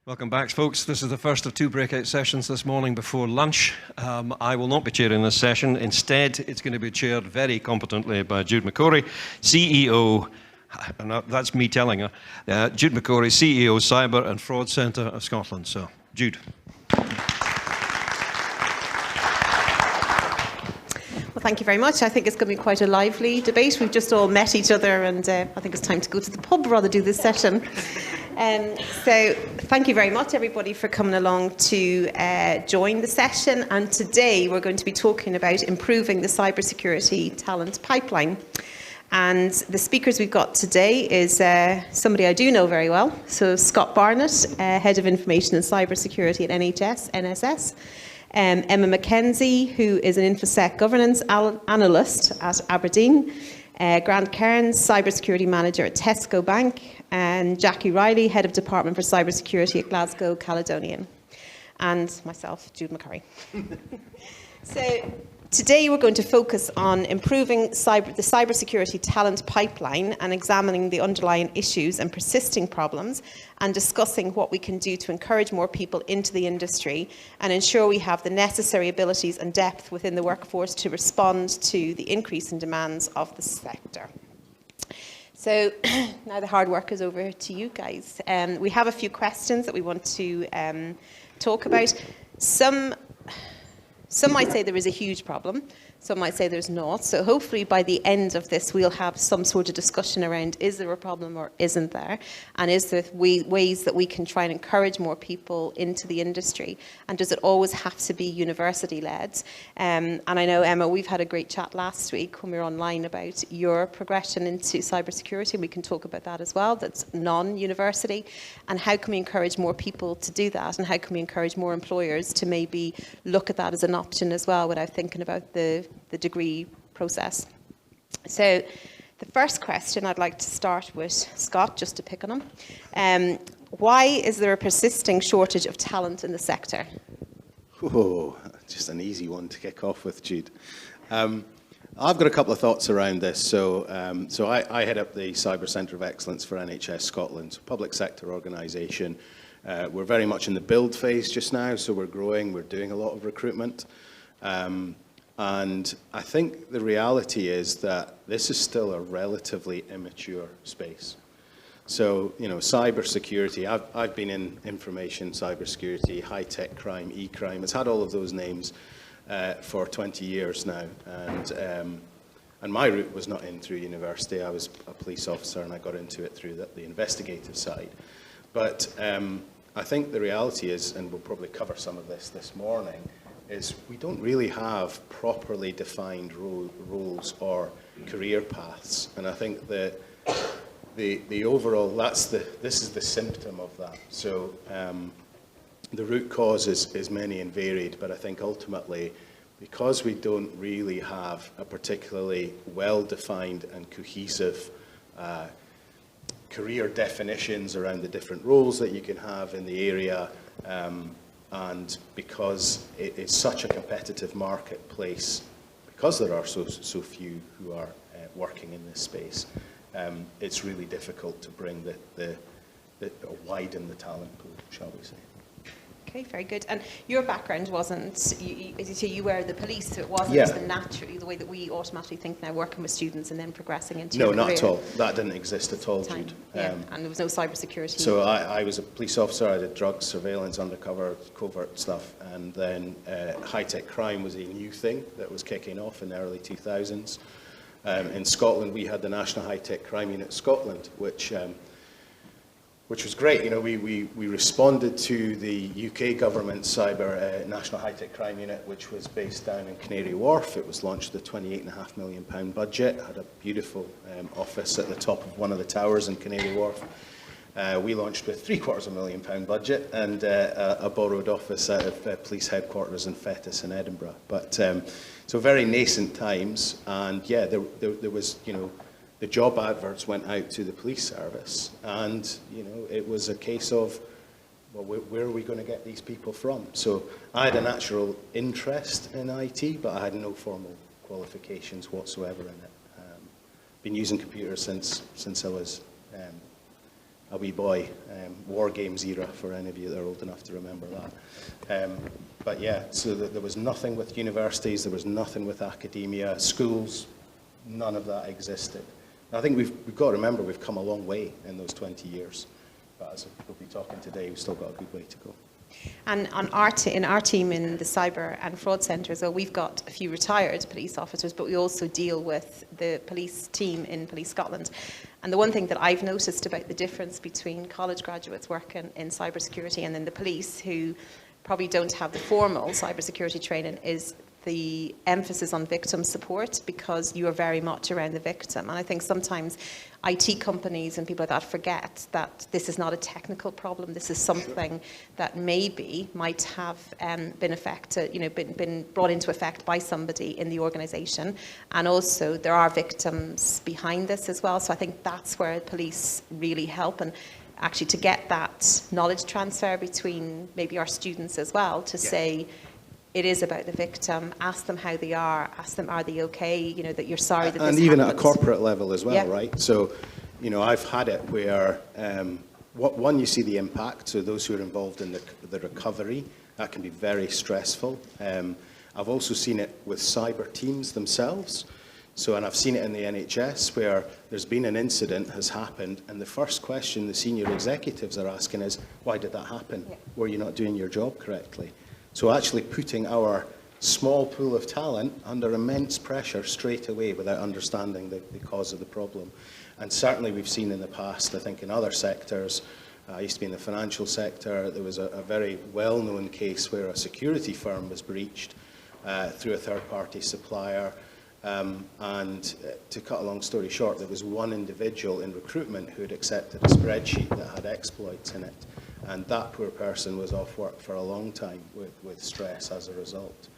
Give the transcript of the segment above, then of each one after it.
Welcome back, folks. This is the first of two breakout sessions this morning before lunch. I will not be chairing this session. Instead, it's going to be chaired very competently by Jude McCorry, CEO, and that's me telling her, Jude McCorry, CEO, Cyber and Fraud Centre of Scotland. So, Jude. Well, thank you very much. I think it's going to be quite a lively debate. We've just all met each other, and I think it's time to go to the pub rather do this session. So thank you very much, everybody, for coming along to join the session. And today we're going to be talking about improving the cybersecurity talent pipeline. And the speakers we've got today is somebody I do know very well. So Scott Barnett, Head of Information and Cybersecurity at NSS. Emma Mackenzie, who is an InfoSec governance analyst at Aberdeen. Grant Cairns, Cybersecurity Manager at Tesco Bank. And Jackie Riley, Head of Department for Cybersecurity at Glasgow, Caledonian. And myself, Jude McCorry. So today we're going to focus on improving the cybersecurity talent pipeline and examining the underlying issues and persisting problems and discussing what we can do to encourage more people into the industry and ensure we have the necessary abilities and depth within the workforce to respond to the increase in demands of the sector. So now the hard work is over to you guys. We have a few questions that we want to talk about. Some might say there is a huge problem. Some might say there's not. So hopefully by the end of this, we'll have some sort of discussion around, is there a problem or isn't there? And is there ways that we can try and encourage more people into the industry? And does it always have to be university-led? And I know, Emma, we've had a great chat last week when we were online about your progression into cybersecurity. We can talk about that as well. That's non-university. And how can we encourage more people to do that? And how can we encourage more employers to maybe look at that as an option as well without thinking about the degree process? So the first question I'd like to start with Scott, just to pick on him. Why is there a persisting shortage of talent in the sector? Oh, just an easy one to kick off with, Jude. I've got a couple of thoughts around this. So I head up the Cyber Centre of Excellence for NHS Scotland, a public sector organisation. We're very much in the build phase just now, so we're growing, we're doing a lot of recruitment. And I think the reality is that this is still a relatively immature space. So, you know, cybersecurity, I've been in information, cybersecurity, high-tech crime, e-crime. It's had all of those names for 20 years now. And my route was not in through university. I was a police officer and I got into it through the investigative side. But I think the reality is, and we'll probably cover some of this morning, is we don't really have properly defined roles or career paths. And I think the overall, this is the symptom of that. So the root cause is many and varied, but I think ultimately, because we don't really have a particularly well-defined and cohesive career definitions around the different roles that you can have in the area, and because it's such a competitive marketplace, because there are so few who are working in this space, it's really difficult to bring or widen the talent pool, shall we say. Okay, very good. And your background wasn't, as you say, you were the police, so it wasn't naturally the way that we automatically think now, working with students and then progressing into your career. No, not at all. That didn't exist at all, Jude. Yeah, and there was no cybersecurity. So I was a police officer. I did drugs, surveillance, undercover, covert stuff, and then high-tech crime was a new thing that was kicking off in the early 2000s. In Scotland, we had the National High-Tech Crime Unit Scotland, which was great. You know, we responded to the UK government's cyber National High-Tech Crime Unit, which was based down in Canary Wharf. It was launched with a £28.5 million budget, had a beautiful office at the top of one of the towers in Canary Wharf. We launched with £750,000 budget and a borrowed office out of police headquarters in Fettes in Edinburgh. But so very nascent times, and yeah, there was, you know, the job adverts went out to the police service, and you know, it was a case of, well, where are we going to get these people from? So I had a natural interest in IT, but I had no formal qualifications whatsoever in it. Been using computers since I was a wee boy. War Games era, for any of you that are old enough to remember that. But yeah, so there was nothing with universities, there was nothing with academia, schools, none of that existed. And I think we've got to remember we've come a long way in those 20 years. But as we'll be talking today, we've still got a good way to go. And in our team in the Cyber and Fraud Centre, so we've got a few retired police officers, but we also deal with the police team in Police Scotland. And the one thing that I've noticed about the difference between college graduates working in cybersecurity and then the police, who probably don't have the formal cybersecurity training, is the emphasis on victim support, because you are very much around the victim. And I think sometimes IT companies and people like that forget that this is not a technical problem. This is something that maybe might have been affected, been brought into effect by somebody in the organisation. And also there are victims behind this as well. So I think that's where police really help, and actually to get that knowledge transfer between maybe our students as well, to say, it is about the victim. Ask them how they are. Ask them, are they okay? That you're sorry that this happened. And even at a corporate level as well, right? So, I've had it where, one, you see the impact. So those who are involved in the recovery, that can be very stressful. I've also seen it with cyber teams themselves. So, and I've seen it in the NHS where there's been an incident has happened, and the first question the senior executives are asking is, why did that happen? Yeah. Were you not doing your job correctly? So actually putting our small pool of talent under immense pressure straight away without understanding the cause of the problem. And certainly we've seen in the past, I think in other sectors, I used to be in the financial sector, there was a very well-known case where a security firm was breached through a third-party supplier. And to cut a long story short, there was one individual in recruitment who had accepted a spreadsheet that had exploits in it. And that poor person was off work for a long time with stress as a result,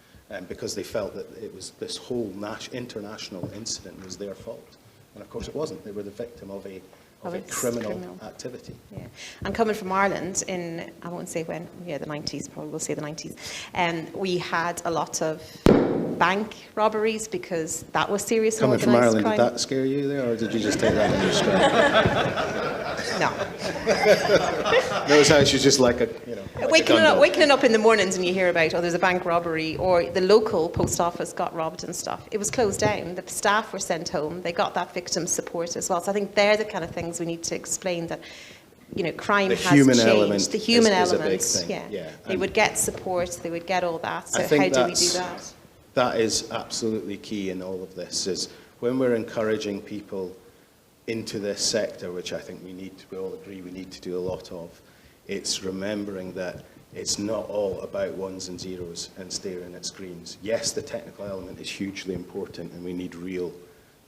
because they felt that it was this whole international incident was their fault. And of course it wasn't. They were the victim of a criminal activity. Yeah. And coming from Ireland in, I won't say when, the 90s, probably we'll say the 90s, we had a lot of bank robberies because that was serious Coming organised from Ireland, crime. did that scare you there, or did you just take that in your stride? No. No, it's actually just like a, waking up in the mornings and you hear about, there's a bank robbery, or the local post office got robbed and stuff. It was closed down. The staff were sent home. They got that victim support as well. So I think they're the kind of things we need to explain, that crime has changed. The human element is a big thing. Yeah. They would get support. They would get all that. So how do we do that? That is absolutely key in all of this, is when we're encouraging people into this sector, which I think we all agree we need to do a lot of, it's remembering that it's not all about ones and zeros and staring at screens. Yes, the technical element is hugely important, and we need real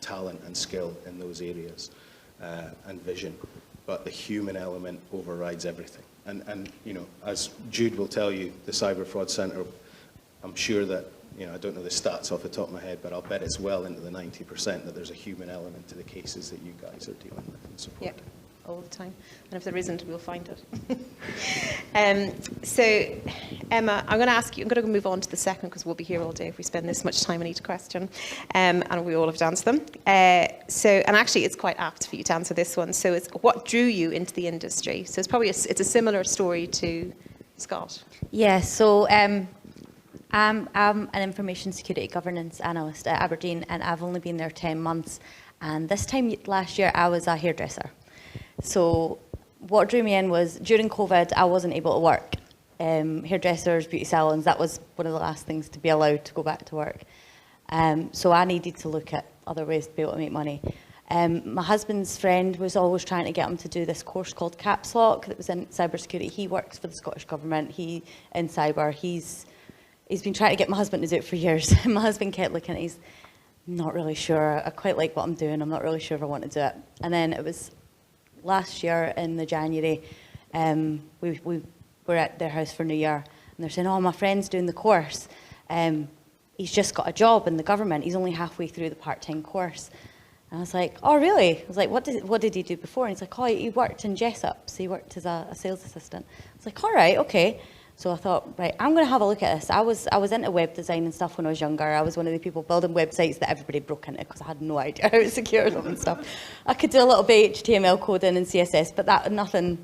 talent and skill in those areas, and vision, but the human element overrides everything. And as Jude will tell you, the Cyber Fraud Centre, I'm sure that, I don't know the stats off the top of my head, but I'll bet it's well into the 90% that there's a human element to the cases that you guys are dealing with and supporting. Yeah, all the time. And if there isn't, we'll find it. So, Emma, I'm going to move on to the second, because we'll be here all day if we spend this much time on each question, and we all have to answer them. And actually, it's quite apt for you to answer this one. So, it's what drew you into the industry? So, it's probably it's a similar story to Scott. Yeah. So. I'm an information security governance analyst at Aberdeen, and I've only been there 10 months. And this time last year, I was a hairdresser. So what drew me in was, during COVID, I wasn't able to work. Hairdressers, beauty salons, that was one of the last things to be allowed to go back to work. So I needed to look at other ways to be able to make money. My husband's friend was always trying to get him to do this course called Caps Lock that was in cybersecurity. He works for the Scottish Government. He in cyber. He's been trying to get my husband to do it for years. My husband kept looking at it. He's not really sure. I quite like what I'm doing. I'm not really sure if I want to do it. And then it was last year in the January, we were at their house for New Year, and they're saying, my friend's doing the course. He's just got a job in the government. He's only halfway through the part-time course. And I was like, oh, really? I was like, what did he do before? And he's like, he worked in Jessup. So he worked as a sales assistant. I was like, all right, okay. So I thought, right, I'm going to have a look at this. I was into web design and stuff when I was younger. I was one of the people building websites that everybody broke into because I had no idea how to secure them and stuff. I could do a little bit of HTML coding and CSS, but that nothing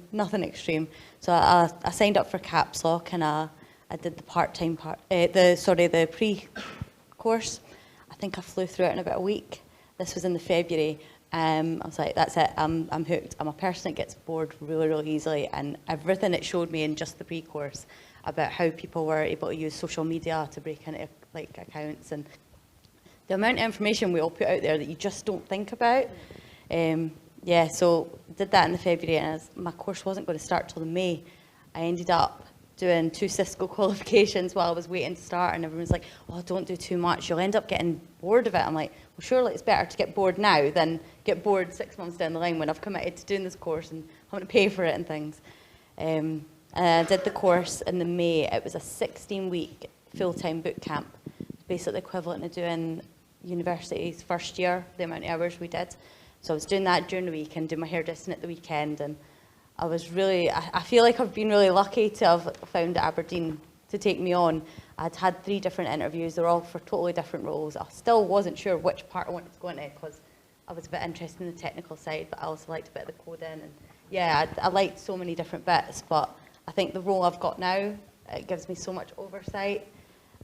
extreme. So I signed up for Caps Lock, and I did the part-time part, the pre-course. I think I flew through it in about a week. This was in the February. I was like, that's it, I'm hooked. I'm a person that gets bored really, really easily, and everything it showed me in just the pre-course about how people were able to use social media to break into like accounts, and the amount of information we all put out there that you just don't think about. Yeah, so did that in the February, and my course wasn't going to start till the May. I ended up doing 2 Cisco qualifications while I was waiting to start, and everyone's like, oh, don't do too much, you'll end up getting bored of it. I'm like, well, surely it's better to get bored now than get bored 6 months down the line when I've committed to doing this course and having to pay for it and things. And I did the course in the May. It was a 16-week full-time boot camp, basically equivalent to doing university's first year, the amount of hours we did. So I was doing that during the week and doing my hairdressing at the weekend, and I was really, I feel like I've been really lucky to have found Aberdeen to take me on. I'd had 3 different interviews. They were all for totally different roles. I still wasn't sure which part I wanted to go into because I was a bit interested in the technical side, but I also liked a bit of the coding. And yeah, I liked so many different bits, but I think the role I've got now, it gives me so much oversight.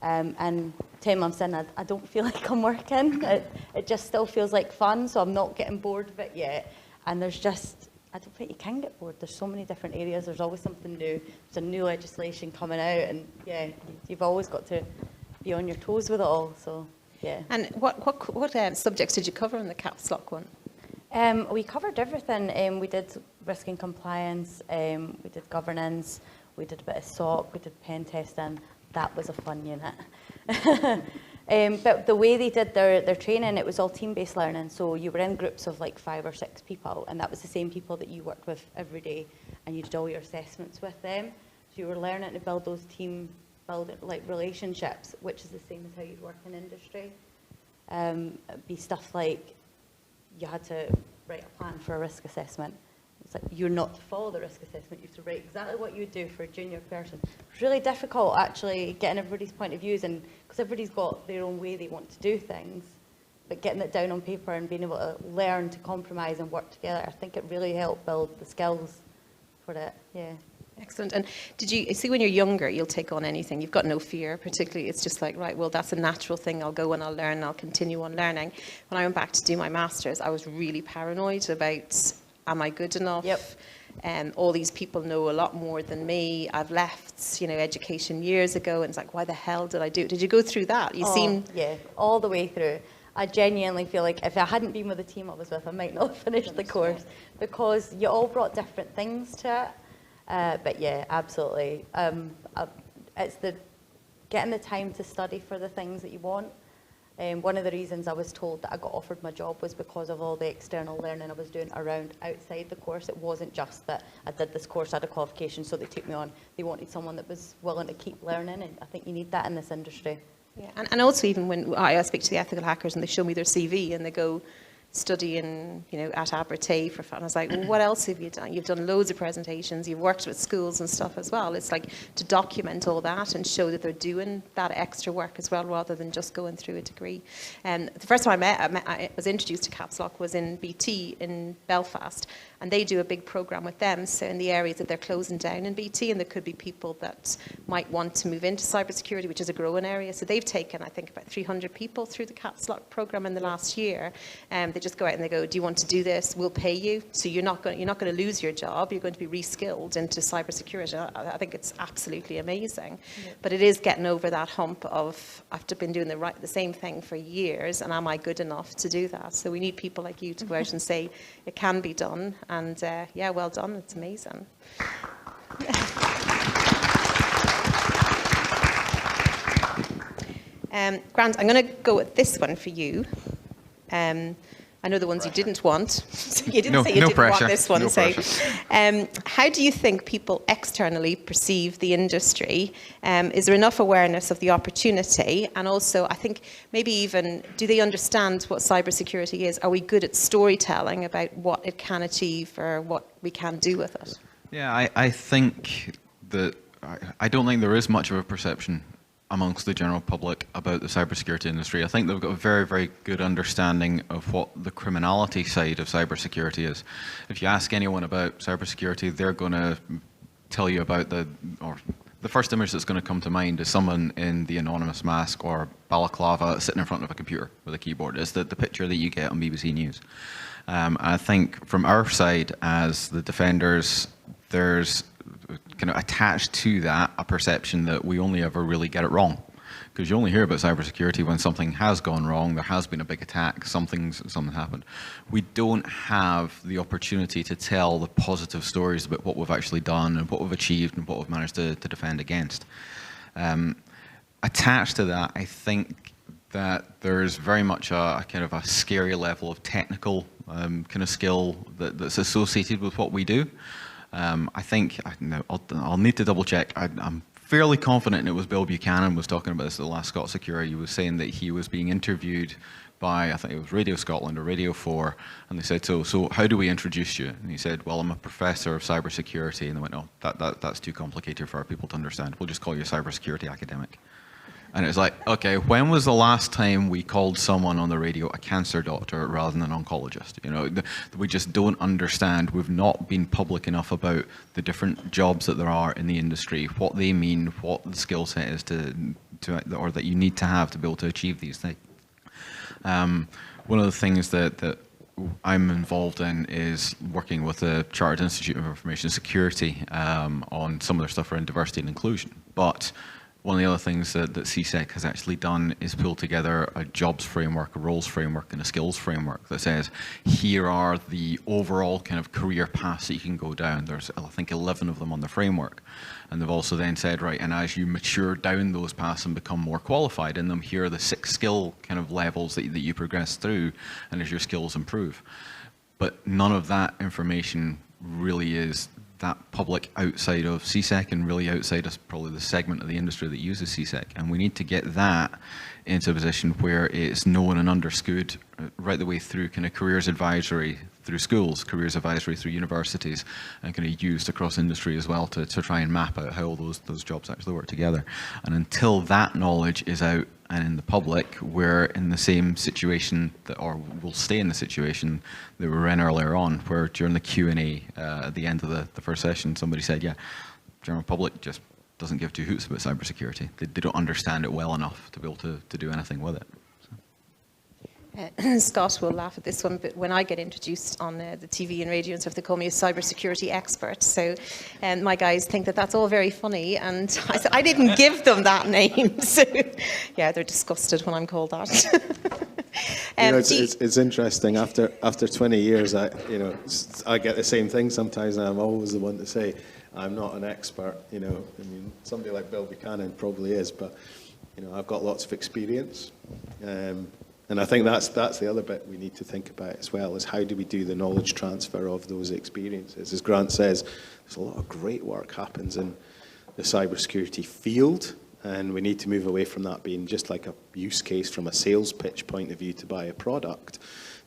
And 10 months in, I don't feel like I'm working. It just still feels like fun, so I'm not getting bored of it yet. And there's just, I don't think you can get bored. There's so many different areas. There's always something new. There's a new legislation coming out, and yeah, you've always got to be on your toes with it all. So yeah. And what subjects did you cover in the Caps Lock one? We covered everything. We did risk and compliance. We did governance. We did a bit of SOC. We did pen testing. That was a fun unit. But the way they did their training, it was all team-based learning. So you were in groups of like 5 or 6 people, and that was the same people that you worked with every day, and you did all your assessments with them. So you were learning to build those building like relationships, which is the same as how you'd work in industry. It'd be stuff like you had to write a plan for a risk assessment. It's like you're not to follow the risk assessment. You have to write exactly what you would do for a junior person. It's really difficult actually getting everybody's point of views, and because everybody's got their own way they want to do things, but getting it down on paper and being able to learn to compromise and work together, I think it really helped build the skills for it. Yeah. Excellent. And did you see, when you're younger, you'll take on anything. You've got no fear, particularly. It's just like, right, well, that's a natural thing. I'll go and I'll learn and I'll continue on learning. When I went back to do my master's, I was really paranoid about, am I good enough? Yep. All these people know a lot more than me. I've left, education years ago, and it's like, why the hell did I do it? Did you go through that? Yeah, all the way through. I genuinely feel like if I hadn't been with the team I was with, I might not have finished the course, because you all brought different things to it. But yeah, absolutely. It's getting the time to study for the things that you want. One of the reasons I was told that I got offered my job was because of all the external learning I was doing around outside the course. It wasn't just that I did this course, I had a qualification, so they took me on. They wanted someone that was willing to keep learning, and I think you need that in this industry. Yeah. And also, even when I speak to the ethical hackers and they show me their CV and they go, studying, at Abertay for fun. I was like, well, what else have you done? You've done loads of presentations. You've worked with schools and stuff as well. It's like to document all that and show that they're doing that extra work as well, rather than just going through a degree. And the first time I was introduced to Caps Lock was in BT in Belfast, and they do a big program with them. So in the areas that they're closing down in BT, and there could be people that might want to move into cybersecurity, which is a growing area. So they've taken, I think, about 300 people through the Caps Lock program in the last year. They just go out and they go, do you want to do this? We'll pay you. So you're not going to lose your job. You're going to be reskilled into cybersecurity. I think it's absolutely amazing. Yeah. But it is getting over that hump of, I've been doing the same thing for years, and am I good enough to do that? So we need people like you to go out and say it can be done. And yeah, well done. It's amazing. Grant, I'm going to go with this one for you. I know the ones you didn't want. You didn't say you didn't want this one. So, how do you think people externally perceive the industry? Is there enough awareness of the opportunity? And also, I think maybe even, do they understand what cybersecurity is? Are we good at storytelling about what it can achieve or what we can do with it? Yeah, I think that I don't think there is much of a perception amongst the general public about the cybersecurity industry. I think they've got a very, very good understanding of what the criminality side of cybersecurity is. If you ask anyone about cybersecurity, they're going to tell you about the first image that's going to come to mind is someone in the anonymous mask or balaclava sitting in front of a computer with a keyboard. It's the picture that you get on BBC News. I think from our side as the defenders, there's kind of attached to that a perception that we only ever really get it wrong. Because you only hear about cybersecurity when something has gone wrong, there has been a big attack, something happened. We don't have the opportunity to tell the positive stories about what we've actually done and what we've achieved and what we've managed to defend against. Attached to that, I think that there's very much a kind of a scary level of technical kind of skill that's associated with what we do. I think, I'll need to double check. I'm fairly confident it was Bill Buchanan was talking about this at the last Scot-Secure. He was saying that he was being interviewed by, I think it was Radio Scotland or Radio 4, and they said, so how do we introduce you? And he said, well, I'm a professor of cybersecurity. And they went, no, that's too complicated for our people to understand. We'll just call you a cybersecurity academic. And it's like, okay, when was the last time we called someone on the radio a cancer doctor rather than an oncologist? You know, we just don't understand. We've not been public enough about the different jobs that there are in the industry, what they mean, what the skill set is or that you need to have to be able to achieve these things. One of the things that I'm involved in is working with the Chartered Institute of Information Security on some of their stuff around diversity and inclusion. But one of the other things that CSEC has actually done is pull together a jobs framework, a roles framework, and a skills framework that says, here are the overall kind of career paths that you can go down. There's, I think, 11 of them on the framework. And they've also then said, right, and as you mature down those paths and become more qualified in them, here are the 6 skill kind of levels that you progress through, and as your skills improve. But none of that information really is that public outside of CSEC and really outside of probably the segment of the industry that uses CSEC. And we need to get that into a position where it's known and understood right the way through kind of careers advisory through schools, careers advisory through universities, and kind of used across industry as well to try and map out how all those jobs actually work together. And until that knowledge is out and in the public, we're in the same situation or we'll stay in the situation that we were in earlier on, where during the Q&A at the end of the first session, somebody said, yeah, general public just doesn't give 2 hoots about cybersecurity. They don't understand it well enough to be able to do anything with it. Scott will laugh at this one, but when I get introduced on the TV and radio and stuff, they call me a cybersecurity expert. So my guys think that that's all very funny, and I said I didn't give them that name. So yeah, they're disgusted when I'm called that. It's interesting. After 20 years, I get the same thing sometimes, and I'm always the one to say I'm not an expert. I mean, somebody like Bill Buchanan probably is, but I've got lots of experience. And I think that's the other bit we need to think about as well, is how do we do the knowledge transfer of those experiences? As Grant says, there's a lot of great work happens in the cybersecurity field, and we need to move away from that being just like a use case from a sales pitch point of view to buy a product,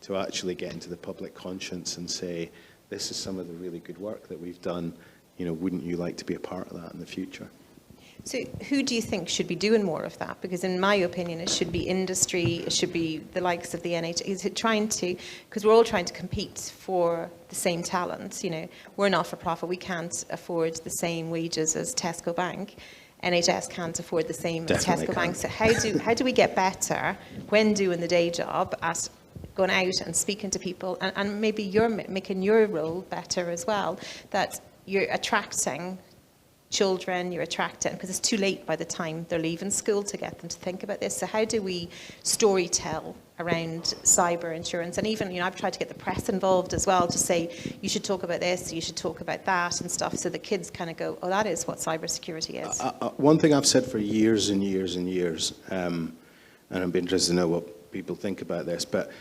to actually get into the public conscience and say, this is some of the really good work that we've done. Wouldn't you like to be a part of that in the future? So who do you think should be doing more of that? Because in my opinion, it should be industry, it should be the likes of the NHS. Is it trying to, because we're all trying to compete for the same talent. We're not for profit. We can't afford the same wages as Tesco Bank. NHS can't afford the same as Tesco Bank. So how do we get better when doing the day job at going out and speaking to people, and maybe you're making your role better as well, that you're attracting children, you're attracting, because it's too late by the time they're leaving school to get them to think about this. So how do we story tell around cyber insurance? And even, I've tried to get the press involved as well, to say, you should talk about this, you should talk about that and stuff, so the kids kind of go, oh, that is what cybersecurity is. One thing I've said for years and years and years, and I'd be interested to know what people think about this, but,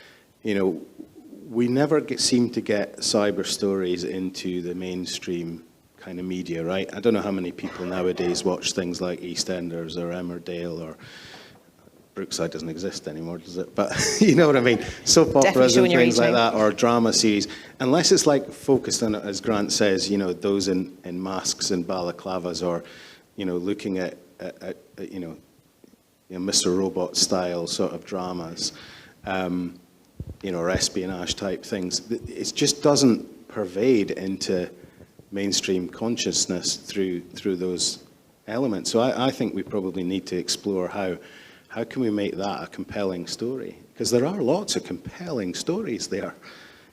we never seem to get cyber stories into the mainstream kind of media, right? I don't know how many people nowadays watch things like EastEnders or Emmerdale, or Brookside doesn't exist anymore, does it? But you know what I mean? Soap operas and things like that, or drama series. Unless it's like focused on it, as Grant says, those in masks and balaclavas, or looking at Mr. Robot style sort of dramas, or espionage type things. It just doesn't pervade into mainstream consciousness through those elements. So I think we probably need to explore how can we make that a compelling story? Because there are lots of compelling stories there.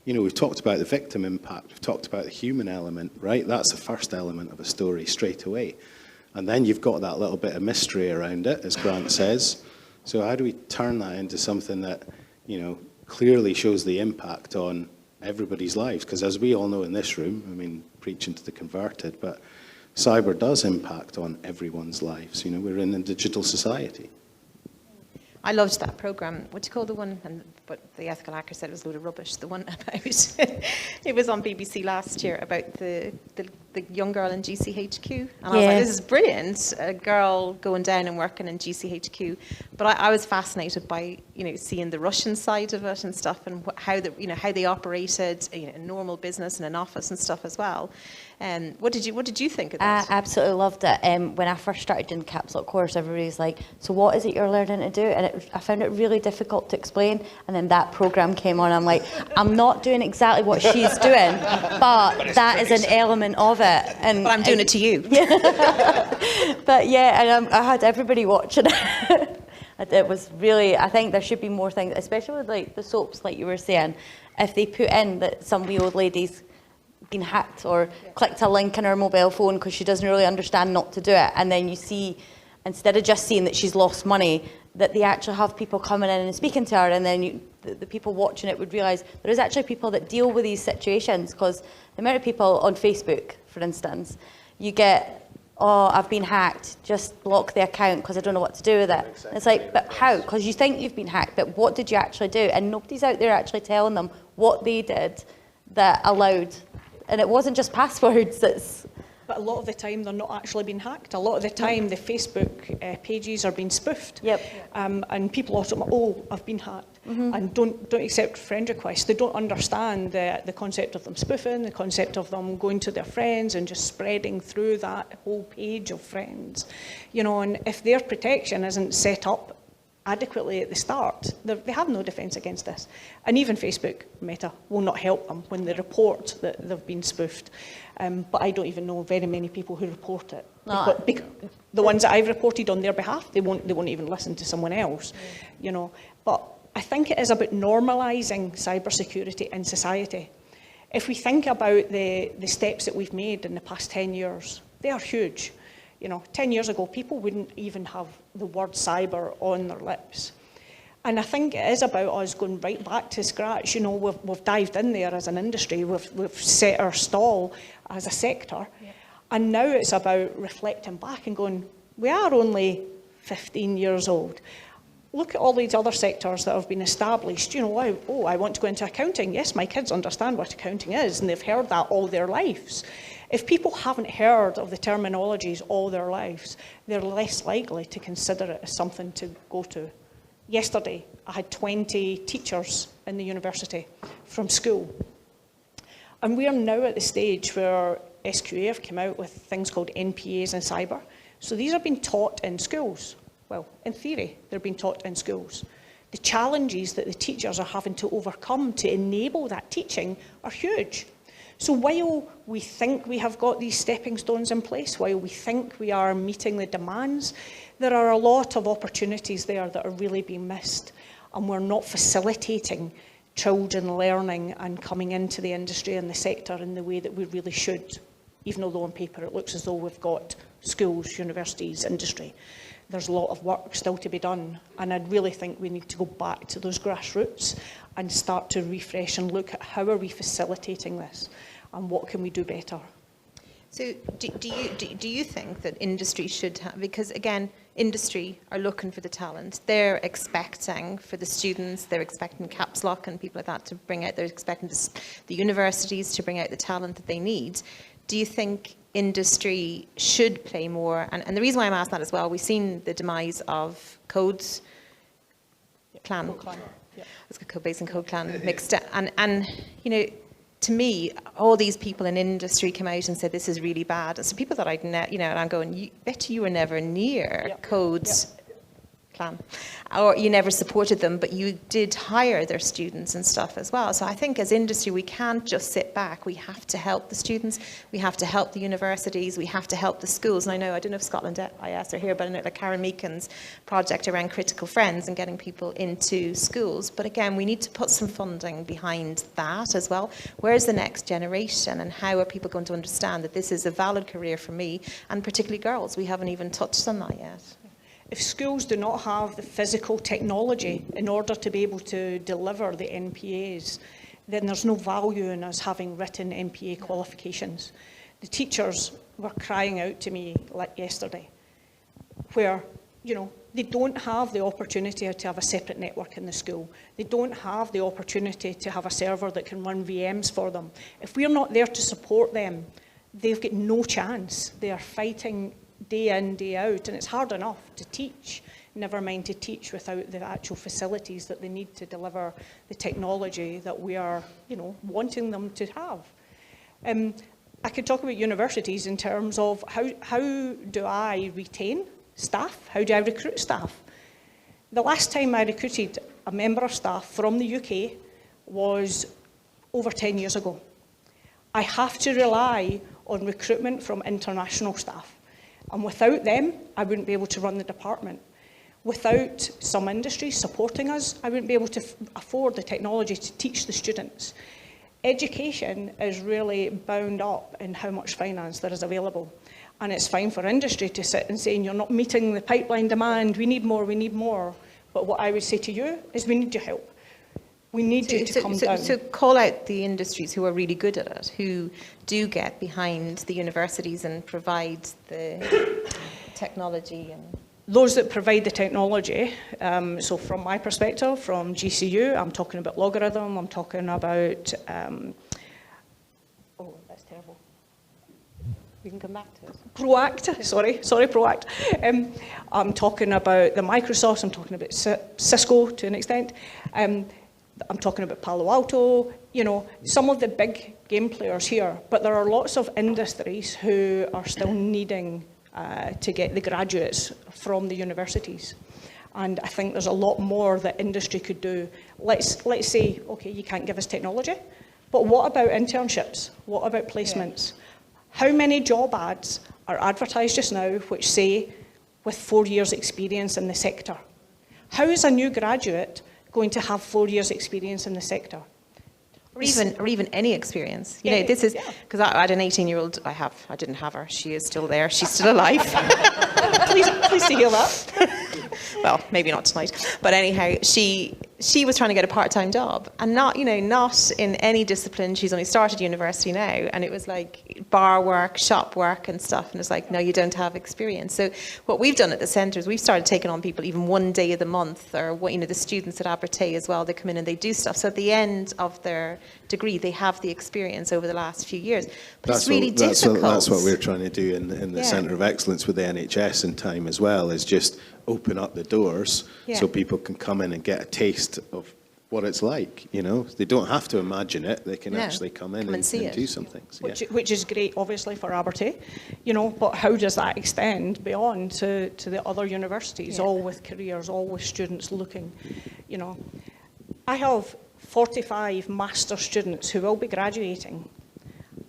We've talked about the victim impact, we've talked about the human element, right? That's the first element of a story straight away. And then you've got that little bit of mystery around it, as Grant says. So how do we turn that into something that, clearly shows the impact on everybody's lives? Because as we all know in this room, preaching to the converted, but cyber does impact on everyone's lives. We're in a digital society. I loved that programme. What do you call the one? But the ethical hacker said it was a load of rubbish. The one about it was on BBC last year about the young girl in GCHQ. And I was like, this is brilliant. A girl going down and working in GCHQ. But I was fascinated by seeing the Russian side of it and stuff, and how they operated in normal business in an office and stuff as well. What did you think of that? I absolutely loved it. When I first started doing the Caps Lock course, everybody was like, so what is it you're learning to do? And I found it really difficult to explain. And then that programme came on. I'm like, I'm not doing exactly what she's doing, but that is an element of it. And but I'm doing it to you. But yeah, and I had everybody watching it. It was really, I think there should be more things, especially with like the soaps, like you were saying, if they put in that some wee old lady's been hacked or clicked a link on her mobile phone because she doesn't really understand not to do it, and then you see, instead of just seeing that she's lost money, that they actually have people coming in and speaking to her, and then the people watching it would realise there is actually people that deal with these situations. Because the amount of people on Facebook, for instance, you get, oh, I've been hacked, just block the account because I don't know what to do with it. Exactly. It's like, but how? Because you think you've been hacked, but what did you actually do? And nobody's out there actually telling them what they did that allowed. And it wasn't just passwords. But a lot of the time, they're not actually being hacked. A lot of the time, the Facebook pages are being spoofed. Yep. And people also, I've been hacked, and don't accept friend requests. They don't understand the concept of them spoofing, the concept of them going to their friends and just spreading through that whole page of friends. And if their protection isn't set up adequately at the start, they have no defence against this. And even Facebook, Meta, will not help them when they report that they've been spoofed. But I don't even know very many people who report it. No, Because the ones that I've reported on their behalf, they won't even listen to someone else. But I think it is about normalising cybersecurity in society. If we think about the steps that we've made in the past 10 years, they are huge. 10 years ago, people wouldn't even have the word cyber on their lips. And I think it is about us going right back to scratch. We've dived in there as an industry. We've set our stall as a sector. Yeah. And now it's about reflecting back and going, we are only 15 years old. Look at all these other sectors that have been established. I want to go into accounting. Yes, my kids understand what accounting is, and they've heard that all their lives. If people haven't heard of the terminologies all their lives, they're less likely to consider it as something to go to. Yesterday, I had 20 teachers in the university from school. And we are now at the stage where SQA have come out with things called NPAs in cyber. So these are being taught in schools. Well, in theory, they're being taught in schools. The challenges that the teachers are having to overcome to enable that teaching are huge. So while we think we have got these stepping stones in place, while we think we are meeting the demands, there are a lot of opportunities there that are really being missed, and we're not facilitating children learning and coming into the industry and the sector in the way that we really should, even though on paper it looks as though we've got schools, universities, industry. There's a lot of work still to be done, and I really think we need to go back to those grassroots and start to refresh and look at how are we facilitating this and what can we do better. So do you think that industry should have, because again, industry are looking for the talent. They're expecting for the students, they're expecting Caps Lock and people like that to bring out, they're expecting the universities to bring out the talent that they need. Do you think industry should play more? And the reason why I'm asking that as well, we've seen the demise of Codes Clan. Code Clan. Yeah. Let's get Code Base and Code Clan mixed up. And to to me, all these people in industry come out and said this is really bad. And so people that I'd and I'm going, bet you were never near codes. Plan, or you never supported them, but you did hire their students and stuff as well. So I think as industry, we can't just sit back. We have to help the students, we have to help the universities, we have to help the schools. And I know, I don't know if Scotland IS are here, but I know like Karen Meakin's project around critical friends and getting people into schools. But again, we need to put some funding behind that as well. Where's the next generation, and how are people going to understand that this is a valid career for me, and particularly girls? We haven't even touched on that yet. If schools do not have the physical technology in order to be able to deliver the NPAs, then there's no value in us having written NPA qualifications. The teachers were crying out to me like yesterday, where, they don't have the opportunity to have a separate network in the school. They don't have the opportunity to have a server that can run VMs for them. If we're not there to support them, they've got no chance. They are fighting day in, day out, and it's hard enough to teach, never mind to teach without the actual facilities that they need to deliver the technology that we are, wanting them to have. I could talk about universities in terms of how do I retain staff? How do I recruit staff? The last time I recruited a member of staff from the UK was over 10 years ago. I have to rely on recruitment from international staff. And without them, I wouldn't be able to run the department. Without some industries supporting us, I wouldn't be able to afford the technology to teach the students. Education is really bound up in how much finance there is available. And it's fine for industry to sit and say, you're not meeting the pipeline demand, we need more, we need more. But what I would say to you is we need your help. We need you to come down. So call out the industries who are really good at it, who do get behind the universities and provide the technology. And those that provide the technology, so from my perspective, from GCU, I'm talking about Logarithm, I'm talking about, oh, that's terrible. we can come back to it. Proact, sorry, Proact. I'm talking about the Microsoft, I'm talking about Cisco to an extent. I'm talking about Palo Alto, some of the big game players here, but there are lots of industries who are still needing to get the graduates from the universities. And I think there's a lot more that industry could do. Let's say, okay, you can't give us technology, but what about internships? What about placements? Yeah. How many job ads are advertised just now which say, with 4 years experience in the sector? How is a new graduate going to have 4 years experience in the sector? Or even any experience. This is, because I had an 18-year-old, I didn't have her, she is still there, she's still alive. Pleased to hear that. Well, maybe not tonight. But anyhow, she was trying to get a part-time job, and not in any discipline. She's only started university now, and it was like bar work, shop work and stuff, and it's like, no, you don't have experience. So what we've done at the centre is we've started taking on people even one day of the month, or the students at abrdn as well, they come in and they do stuff. So at the end of their degree, they have the experience over the last few years. But it's really difficult. That's what we're trying to do in the Centre of Excellence with the NHS in time as well, is just open up the doors so people can come in and get a taste of what it's like. They don't have to imagine it, they can actually come in and do some things. Which is great, obviously, for abrdn, but how does that extend beyond to the other universities, all with careers, all with students looking, I have 45 master students who will be graduating.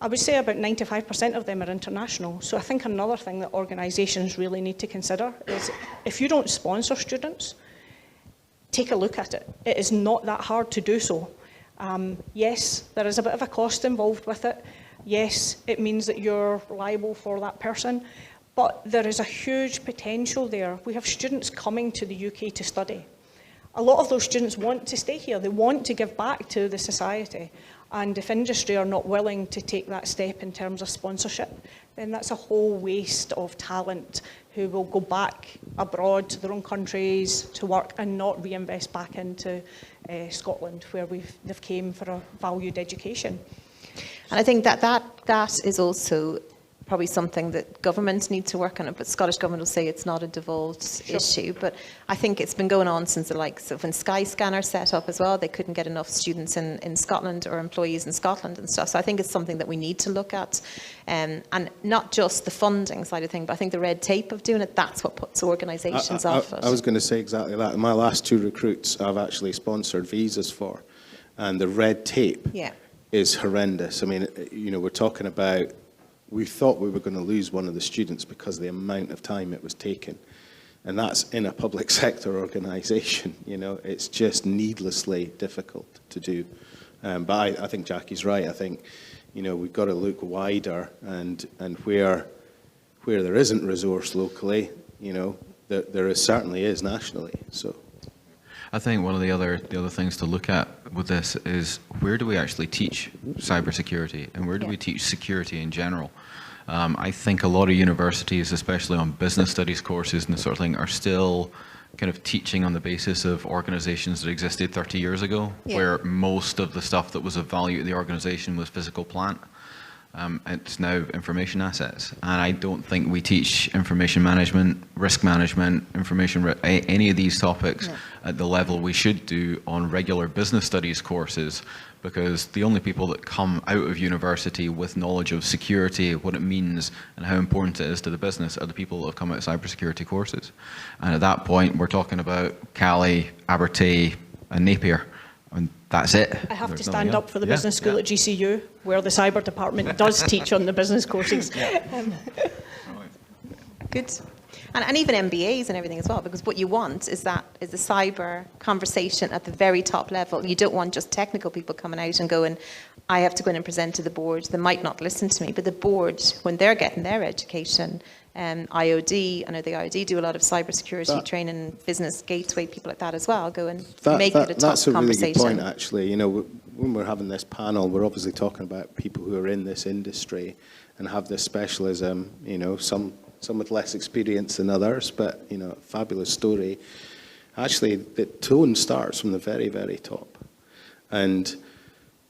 I would say about 95% of them are international. So I think another thing that organisations really need to consider is, if you don't sponsor students, take a look at it. It is not that hard to do so. Yes, there is a bit of a cost involved with it. Yes, it means that you're liable for that person, but there is a huge potential there. We have students coming to the UK to study. A lot of those students want to stay here. They want to give back to the society. And if industry are not willing to take that step in terms of sponsorship, then that's a whole waste of talent who will go back abroad to their own countries to work and not reinvest back into Scotland, where they've came for a valued education. And I think that is also probably something that government need to work on it, but Scottish Government will say it's not a devolved issue. But I think it's been going on since the likes of when Skyscanner set up as well. They couldn't get enough students in Scotland or employees in Scotland and stuff. So I think it's something that we need to look at. And not just the funding side of things, but I think the red tape of doing it, that's what puts organisations off it. I was going to say exactly that. My last 2 recruits I've actually sponsored visas for, and the red tape is horrendous. I mean, you know, we're talking about, we thought we were going to lose one of the students because of the amount of time it was taking. And that's in a public sector organisation, you know, it's just needlessly difficult to do. But I think Jackie's right. I think, you know, we've got to look wider, and where there isn't resource locally, you know, there certainly is nationally. So I think one of the other things to look at with this is, where do we actually teach cybersecurity, and where do we teach security in general? I think a lot of universities, especially on business studies courses and this sort of thing, are still kind of teaching on the basis of organizations that existed 30 years ago, where most of the stuff that was of value to the organization was physical plant. It's now information assets. And I don't think we teach information management, risk management, any of these topics at the level we should do on regular business studies courses, because the only people that come out of university with knowledge of security, what it means and how important it is to the business, are the people that have come out of cybersecurity courses. And at that point, we're talking about Cali, Abertay and Napier. And that's it. I have to stand up for the business school at GCU, where the cyber department does teach on the business courses. Good. And even MBAs and everything as well, because what you want is the cyber conversation at the very top level. You don't want just technical people coming out and going, I have to go in and present to the board. They might not listen to me, but the board, when they're getting their education, IOD, I know the IOD do a lot of cybersecurity training, business gateway, people like that as well, go and make it a top that's a really conversation. good point, actually. You know, when we're having this panel, we're obviously talking about people who are in this industry and have this specialism, you know, some with less experience than others, but, you know, fabulous story. Actually, the tone starts from the very, very top. And,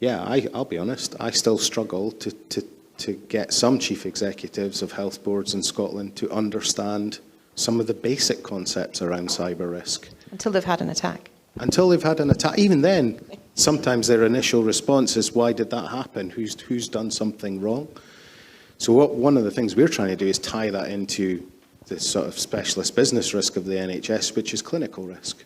yeah, I'll be honest, I still struggle to get some chief executives of health boards in Scotland to understand some of the basic concepts around cyber risk. Until they've had an attack. Until they've had an attack. Even then, sometimes their initial response is, why did that happen? Who's done something wrong? So one of the things we're trying to do is tie that into the sort of specialist business risk of the NHS, which is clinical risk.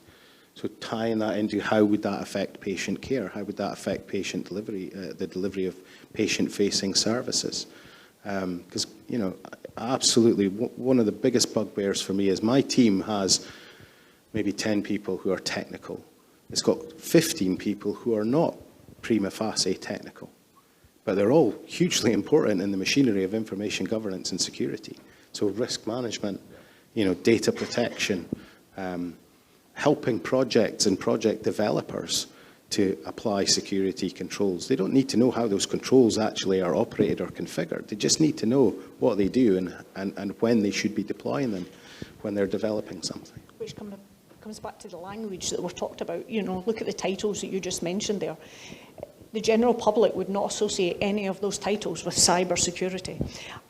So tying that into how would that affect patient care? How would that affect patient delivery, the delivery of patient-facing services? Because, you know, absolutely, one of the biggest bugbears for me is my team has maybe 10 people who are technical. It's got 15 people who are not prima facie technical. But they're all hugely important in the machinery of information governance and security. So risk management, you know, data protection, helping projects and project developers to apply security controls. They don't need to know how those controls actually are operated or configured. They just need to know what they do and when they should be deploying them when they're developing something. Which comes back to the language that we've talked about. You know, look at the titles that you just mentioned there. The general public would not associate any of those titles with cyber security.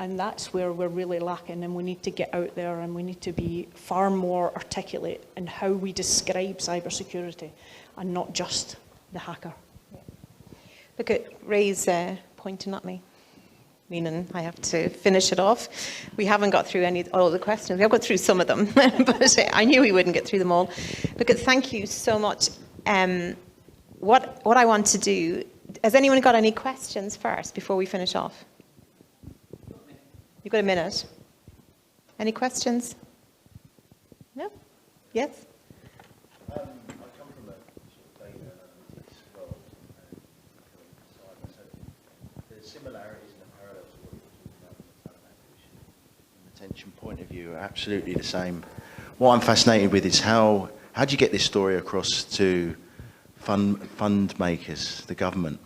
And that's where we're really lacking, and we need to get out there and we need to be far more articulate in how we describe cyber security and not just the hacker. Look at Ray's pointing at me, meaning I have to finish it off. We haven't got through all the questions. We have got through some of them, but I knew we wouldn't get through them all. Look at, thank you so much. What I want to do, has anyone got any questions first before we finish off? You've got a minute. Any questions? No? Yes? I come from a sort of data analytics world, and cyber, so the similarities and the parallels of what you're talking about from the talent acquisition and retention point of view are absolutely the same. What I'm fascinated with is how do you get this story across to fund makers, the government?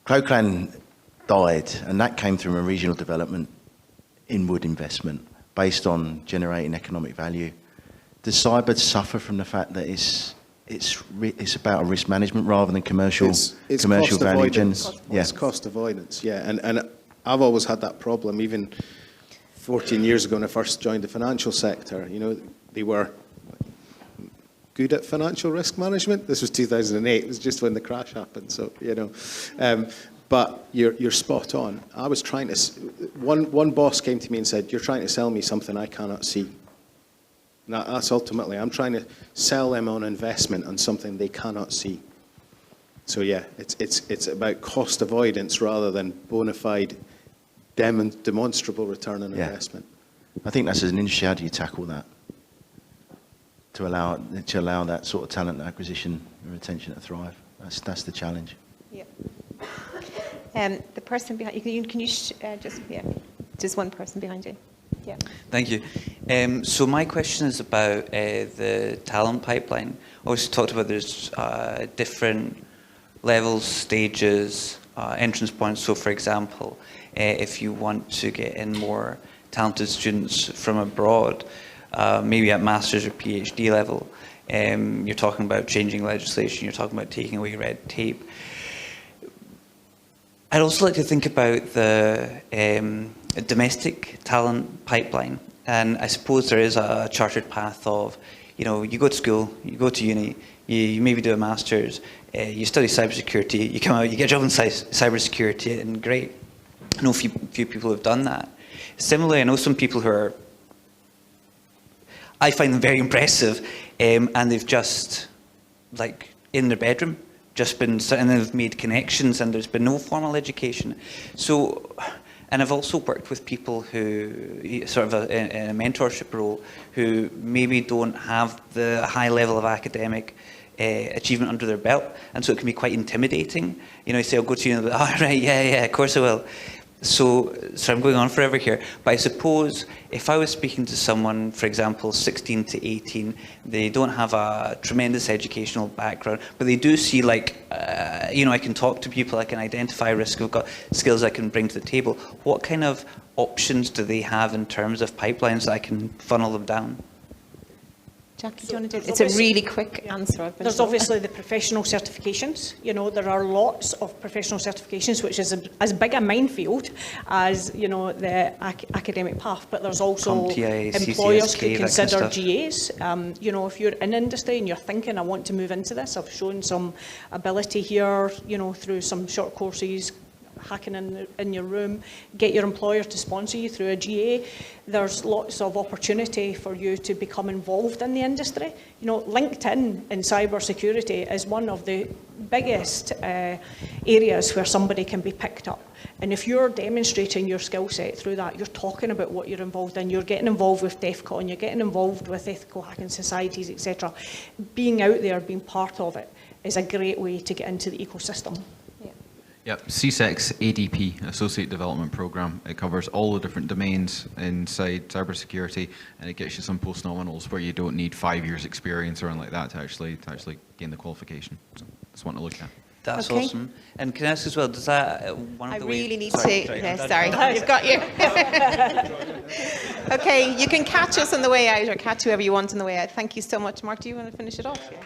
Cloclan died, and that came through a regional development inward investment based on generating economic value. Does cyber suffer from the fact that it's about a risk management rather than commercial It's value? It's cost avoidance, yeah. And I've always had that problem, even 14 years ago when I first joined the financial sector. You know, they were good at financial risk management. This was 2008. It was just when the crash happened. So, you know, but you're spot on. I was trying to, one boss came to me and said, "You're trying to sell me something I cannot see." That's ultimately, I'm trying to sell them on investment on something they cannot see. So yeah, it's about cost avoidance rather than bona fide demonstrable return on investment. I think that's an industry. How do you tackle that? To allow that sort of talent acquisition and retention to thrive. That's the challenge. Yeah. The person behind you, can you just one person behind you. Yeah. Thank you. So my question is about the talent pipeline. Always talked about there's different levels, stages, entrance points. So for example, if you want to get in more talented students from abroad, maybe at master's or PhD level, you're talking about changing legislation, you're talking about taking away red tape. I'd also like to think about the domestic talent pipeline, and I suppose there is a chartered path of, you know, you go to school, you go to uni, you maybe do a master's, you study cybersecurity, you come out, you get a job in cybersecurity, and great. I know a few people who have done that. Similarly, I know some people who are, I find them very impressive, and they've just, like, in their bedroom, just been, and they've made connections, and there's been no formal education. So, and I've also worked with people who, sort of in a mentorship role, who maybe don't have the high level of academic achievement under their belt, and so it can be quite intimidating. You know, you say, I'll go to uni, oh, right, yeah, of course I will. So I'm going on forever here, but I suppose if I was speaking to someone, for example, 16 to 18, they don't have a tremendous educational background, but they do see, like, you know, I can talk to people, I can identify risk, I've got skills I can bring to the table. What kind of options do they have in terms of pipelines that I can funnel them down? Jackie, do you want to do it? It's a really quick answer. There's obviously the professional certifications. You know, there are lots of professional certifications, which is as big a minefield as, you know, the academic path. But there's also employers who consider GAs. You know, if you're in industry and you're thinking, I want to move into this, I've shown some ability here, you know, through some short courses, hacking in your room, get your employer to sponsor you through a GA. There's lots of opportunity for you to become involved in the industry. You know, LinkedIn in cyber security is one of the biggest areas where somebody can be picked up. And if you're demonstrating your skill set through that, you're talking about what you're involved in, you're getting involved with DEFCON, you're getting involved with ethical hacking societies, etc. Being out there, being part of it, is a great way to get into the ecosystem. Yep, CSEC's ADP, Associate Development Programme. It covers all the different domains inside cybersecurity, and it gets you some post-nominals where you don't need 5 years experience or anything like that to actually gain the qualification. So that's one to look at. That's awesome. And can I ask as well, does that, one of the ways... I really need to... Sorry, I've got you. Okay, you can catch us on the way out, or catch whoever you want on the way out. Thank you so much. Mark, do you want to finish it off? Yeah.